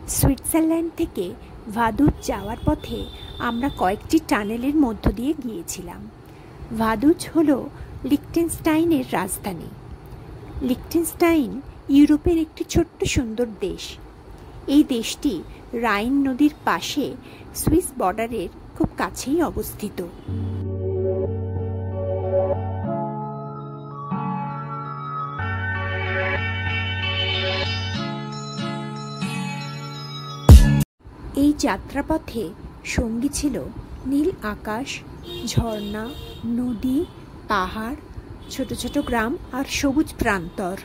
Switzerland থেকে ভাদুজ যাওয়ার পথে আমরা কয়েকটি টানেলের মধ্য দিয়ে গিয়েছিলাম। ভাদুজ হল লিখটেনস্টাইনের রাজধানী। লিখটেনস্টাইন ইউরোপের একটি ছোট্ট সুন্দর দেশ। এই দেশটি রাইন নদীর পাশে সুইস বর্ডারের খুব কাছেই অবস্থিত। এই যাত্রাপথে সঙ্গী ছিল নীল আকাশ, ঝর্ণা, নদী, পাহাড়, ছোট ছোট গ্রাম আর সবুজ প্রান্তর।